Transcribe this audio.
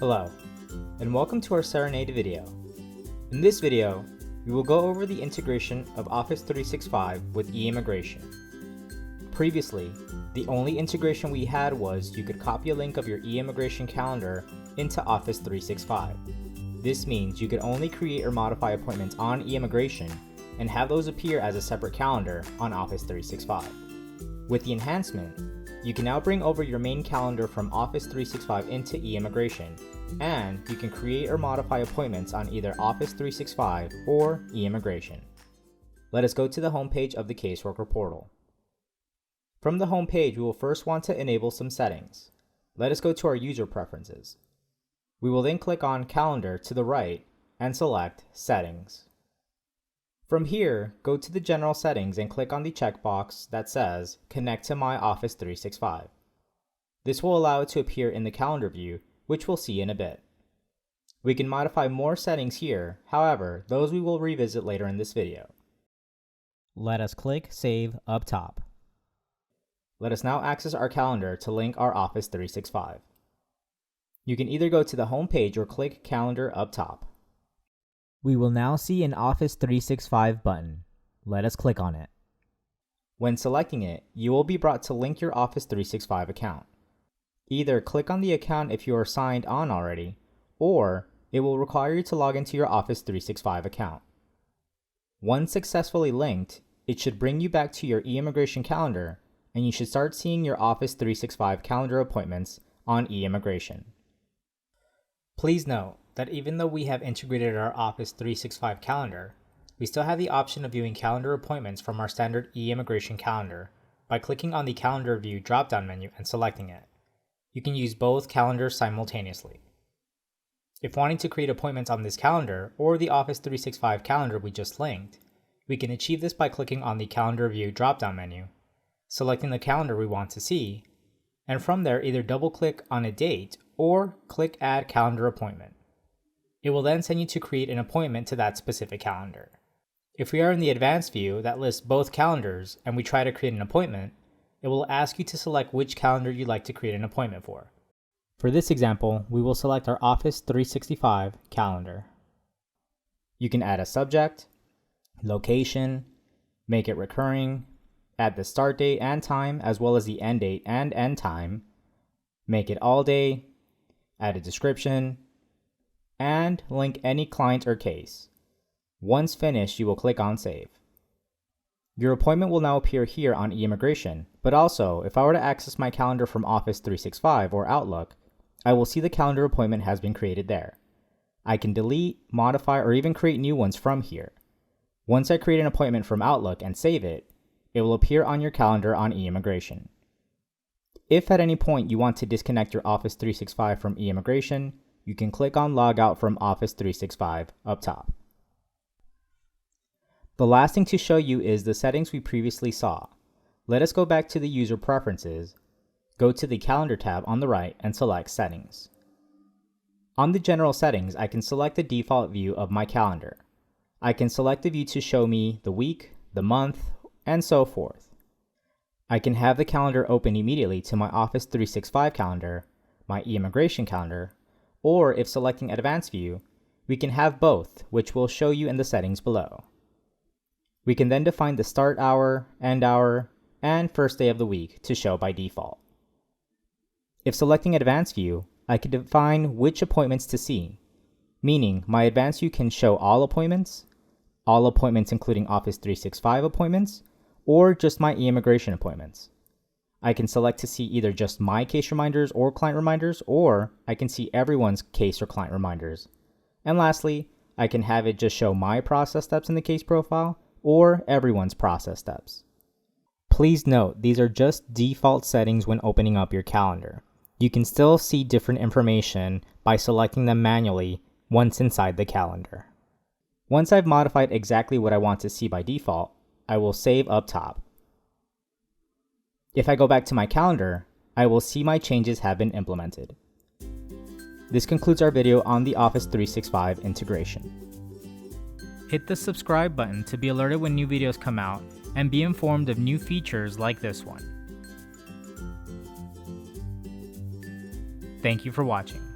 Hello, and welcome to our Cerenade video. In this video, we will go over the integration of Office 365 with eIMMIGRATION. Previously, the only integration we had was you could copy a link of your eIMMIGRATION calendar into Office 365. This means you could only create or modify appointments on eIMMIGRATION and have those appear as a separate calendar on Office 365. With the enhancement, you can now bring over your main calendar from Office 365 into eIMMIGRATION, and you can create or modify appointments on either Office 365 or eIMMIGRATION. Let us go to the homepage of the Caseworker portal. From the homepage, we will first want to enable some settings. Let us go to our user preferences. We will then click on Calendar to the right and select Settings. From here, go to the General Settings and click on the checkbox that says Connect to My Office 365. This will allow it to appear in the calendar view, which we'll see in a bit. We can modify more settings here, however, those we will revisit later in this video. Let us click Save up top. Let us now access our calendar to link our Office 365. You can either go to the home page or click Calendar up top. We will now see an Office 365 button. Let us click on it. When selecting it, you will be brought to link your Office 365 account. Either click on the account if you are signed on already, or it will require you to log into your Office 365 account. Once successfully linked, it should bring you back to your eIMMIGRATION calendar, and you should start seeing your Office 365 calendar appointments on eIMMIGRATION. Please note that even though we have integrated our Office 365 calendar, we still have the option of viewing calendar appointments from our standard eIMMIGRATION calendar by clicking on the Calendar View drop-down menu and selecting it. You can use both calendars simultaneously. If wanting to create appointments on this calendar or the Office 365 calendar we just linked, we can achieve this by clicking on the Calendar View drop-down menu, selecting the calendar we want to see, and from there either double-click on a date or click Add Calendar Appointment. It will then send you to create an appointment to that specific calendar. If we are in the advanced view that lists both calendars and we try to create an appointment, it will ask you to select which calendar you'd like to create an appointment for. For this example, we will select our Office 365 calendar. You can add a subject, location, make it recurring, add the start date and time as well as the end date and end time, make it all day, add a description, and link any client or case. Once finished, you will click on Save. Your appointment will now appear here on eIMMIGRATION, but also, if I were to access my calendar from Office 365 or Outlook, I will see the calendar appointment has been created there. I can delete, modify, or even create new ones from here. Once I create an appointment from Outlook and save it, it will appear on your calendar on eIMMIGRATION. If at any point you want to disconnect your Office 365 from eIMMIGRATION, you can click on Log Out from Office 365 up top. The last thing to show you is the settings we previously saw. Let us go back to the User Preferences, go to the Calendar tab on the right and select Settings. On the General Settings, I can select the default view of my calendar. I can select the view to show me the week, the month, and so forth. I can have the calendar open immediately to my Office 365 calendar, my eIMMIGRATION calendar, or if selecting Advanced View, we can have both, which we'll show you in the settings below. We can then define the start hour, end hour, and first day of the week to show by default. If selecting Advanced View, I can define which appointments to see, meaning my Advanced View can show all appointments including Office 365 appointments, or just my eIMMIGRATION appointments. I can select to see either just my case reminders or client reminders, or I can see everyone's case or client reminders. And lastly, I can have it just show my process steps in the case profile, or everyone's process steps. Please note, these are just default settings when opening up your calendar. You can still see different information by selecting them manually once inside the calendar. Once I've modified exactly what I want to see by default, I will save up top. If I go back to my calendar, I will see my changes have been implemented. This concludes our video on the Office 365 integration. Hit the subscribe button to be alerted when new videos come out and be informed of new features like this one. Thank you for watching.